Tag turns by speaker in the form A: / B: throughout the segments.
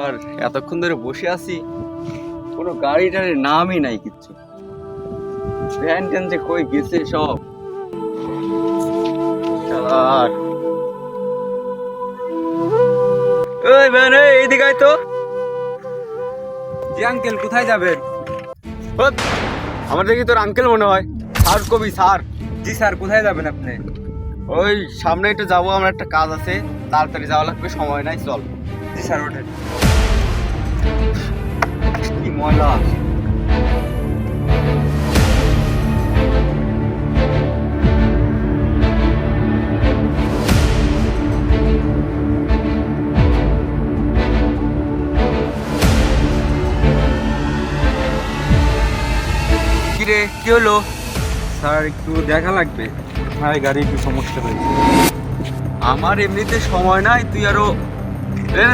A: আর এতক্ষণ ধরে বসে আছি, কোনো গাড়ি টাড়ির নামই নাই কিচ্ছু। ভ্যান ট্যান যে কই গেছে সব। শালার। ওই ভ্যান, এইদিকে আয় তো।
B: জি আঙ্কেল, কোথায় যাবেন?
A: হোত, আমার দেখি তোর আঙ্কেল মনে হয়। স্যার কবি স্যার।
B: জি স্যার, কোথায় যাবেন আপনি?
A: ওই সামনে একটু যাবো, আমার একটা কাজ আছে, তাড়াতাড়ি যাওয়া লাগবে, সময় নাই, চল।
B: জি স্যার, ওঠেন।
A: কি ময়লা। কিরে, কি হলো?
B: স্যার, একটু দেখা লাগবে। হ্যাঁ, গাড়ি একটু সমস্যা হয়েছে।
A: আমার এমনিতে সময় নাই, তুই আরো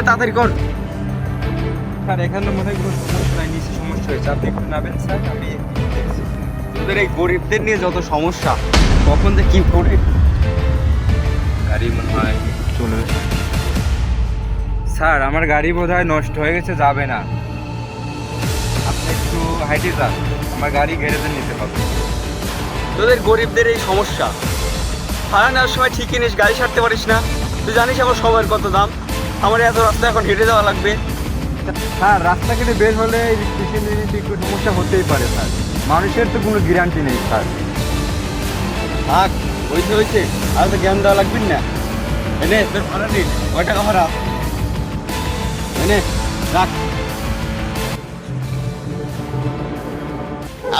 A: তাড়াতাড়ি কর।
B: স্যার, এখানে মনে হয় কোনো সমস্যা নাই, নিচে সমস্যা হয়েছে। আপনি একটু নামেন স্যার, আমি একটু দেখছি।
A: তোদের এই গরিবদের নিয়ে যত সমস্যা, কখন যে কি করে।
B: গাড়ি মনে হয় চলে। স্যার, আমার গাড়ি বোধহয় নষ্ট হয়ে গেছে, যাবে না। আপনি একটু হাইটে যান, আমার গাড়ি গ্যারেজে নিতে হবে।
A: তোদের গরিবদের এই সমস্যা, ভাড়া নেওয়ার সময় ঠিকই নিস, গাড়ি ছাড়তে পারিস না। তুই জানিস আমার সময়ের কত দাম, আমার এত রাস্তা এখন হেঁটে যাওয়া লাগবে।
B: স্যার, রাস্তা কেটে বের হলে একটু সমস্যা হতেই পারে স্যার। মানুষের তো কোনো গ্যারান্টি নেই স্যার।
A: থাক, হয়েছে আর তো জ্ঞান দেওয়া লাগবে না। এনে তোর ভাড়া নিন, কয় টাকা ভাড়া? এনে রাখ।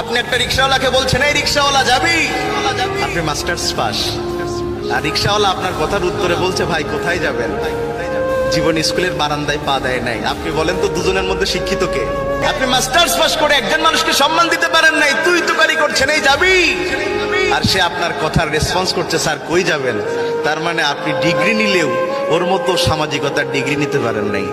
C: আপনি একটা রিক্সাওয়ালাকে বলছেন, এই রিক্সাওয়ালা যাবি? আপনি মাস্টার্স পাস, আর রিক্সাওয়ালা আপনার কথার উত্তরে বলছে, ভাই কোথায় যাবেন? জীবন স্কুলের বারান্দায় পা দেয় নাই। আপনি বলেন তো, দুজনের মধ্যে শিক্ষিত কে? আপনি মাস্টার্স পাস করে একজন মানুষকে সম্মান দিতে পারেন নাই, তুই তো গাড়ি করছেন, এই যাবি? আর সে আপনার কথার রেসপন্স করছে, স্যার কই যাবেন? তার মানে আপনি ডিগ্রি নিলেও ওর মতো সামাজিকতার ডিগ্রি নিতে পারেন নাই।